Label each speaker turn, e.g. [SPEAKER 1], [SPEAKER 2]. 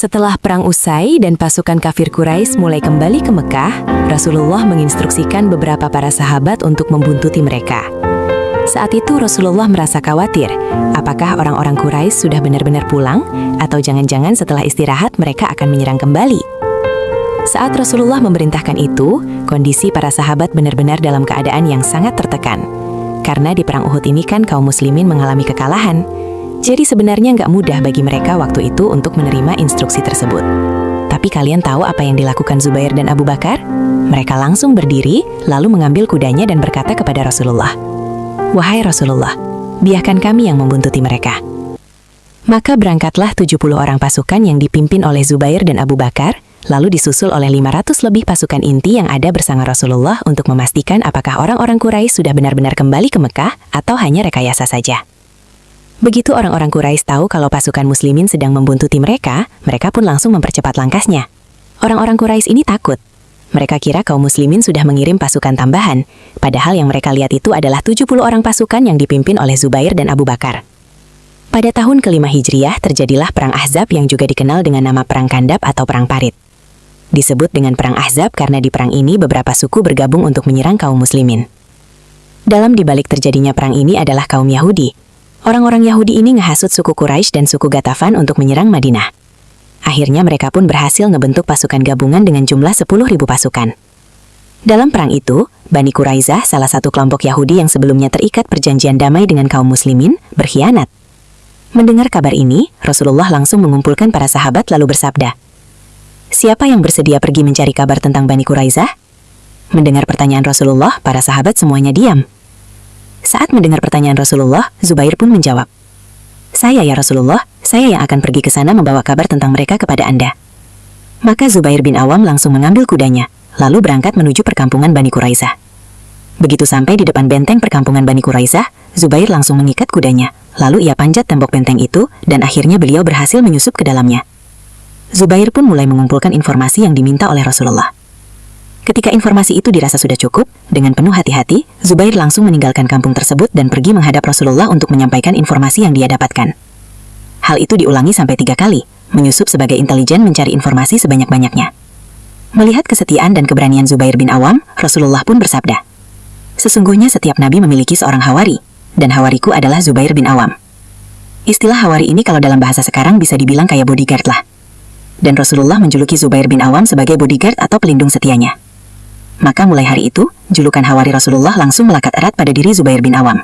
[SPEAKER 1] Setelah perang usai dan pasukan kafir Quraisy mulai kembali ke Mekah, Rasulullah menginstruksikan beberapa para sahabat untuk membuntuti mereka. Saat itu Rasulullah merasa khawatir, apakah orang-orang Quraisy sudah benar-benar pulang, atau jangan-jangan setelah istirahat mereka akan menyerang kembali. Saat Rasulullah memerintahkan itu, kondisi para sahabat benar-benar dalam keadaan yang sangat tertekan. Karena di perang Uhud ini kan kaum muslimin mengalami kekalahan. Jadi sebenarnya nggak mudah bagi mereka waktu itu untuk menerima instruksi tersebut. Tapi kalian tahu apa yang dilakukan Zubair dan Abu Bakar? Mereka langsung berdiri, lalu mengambil kudanya dan berkata kepada Rasulullah, "Wahai Rasulullah, biarkan kami yang membuntuti mereka." Maka berangkatlah 70 orang pasukan yang dipimpin oleh Zubair dan Abu Bakar, lalu disusul oleh 500 lebih pasukan inti yang ada bersama Rasulullah untuk memastikan apakah orang-orang Quraisy sudah benar-benar kembali ke Mekah atau hanya rekayasa saja. Begitu orang-orang Quraisy tahu kalau pasukan muslimin sedang membuntuti mereka, mereka pun langsung mempercepat langkahnya. Orang-orang Quraisy ini takut. Mereka kira kaum muslimin sudah mengirim pasukan tambahan, padahal yang mereka lihat itu adalah 70 orang pasukan yang dipimpin oleh Zubair dan Abu Bakar. Pada tahun ke-5 Hijriah terjadilah Perang Ahzab yang juga dikenal dengan nama Perang Khandaq atau Perang Parit. Disebut dengan Perang Ahzab karena di perang ini beberapa suku bergabung untuk menyerang kaum muslimin. Dalam dibalik terjadinya perang ini adalah kaum Yahudi. Orang-orang Yahudi ini ngehasut suku Quraisy dan suku Ghatafan untuk menyerang Madinah. Akhirnya mereka pun berhasil ngebentuk pasukan gabungan dengan jumlah 10.000 pasukan. Dalam perang itu, Bani Quraizah, salah satu kelompok Yahudi yang sebelumnya terikat perjanjian damai dengan kaum muslimin, berkhianat. Mendengar kabar ini, Rasulullah langsung mengumpulkan para sahabat lalu bersabda, "Siapa yang bersedia pergi mencari kabar tentang Bani Quraizah?" Mendengar pertanyaan Rasulullah, para sahabat semuanya diam. Saat mendengar pertanyaan Rasulullah, Zubair pun menjawab, "Saya ya Rasulullah, saya yang akan pergi ke sana membawa kabar tentang mereka kepada Anda." Maka Zubair bin Awam langsung mengambil kudanya, lalu berangkat menuju perkampungan Bani Quraizah. Begitu sampai di depan benteng perkampungan Bani Quraizah, Zubair langsung mengikat kudanya, lalu ia panjat tembok benteng itu, dan akhirnya beliau berhasil menyusup ke dalamnya. Zubair pun mulai mengumpulkan informasi yang diminta oleh Rasulullah. Ketika informasi itu dirasa sudah cukup, dengan penuh hati-hati, Zubair langsung meninggalkan kampung tersebut dan pergi menghadap Rasulullah untuk menyampaikan informasi yang dia dapatkan. Hal itu diulangi sampai 3 kali, menyusup sebagai intelijen mencari informasi sebanyak-banyaknya. Melihat kesetiaan dan keberanian Zubair bin Awam, Rasulullah pun bersabda, "Sesungguhnya setiap nabi memiliki seorang hawari, dan hawariku adalah Zubair bin Awam." Istilah hawari ini kalau dalam bahasa sekarang bisa dibilang kayak bodyguard lah. Dan Rasulullah menjuluki Zubair bin Awam sebagai bodyguard atau pelindung setianya. Maka mulai hari itu, julukan hawari Rasulullah langsung melekat erat pada diri Zubair bin Awam.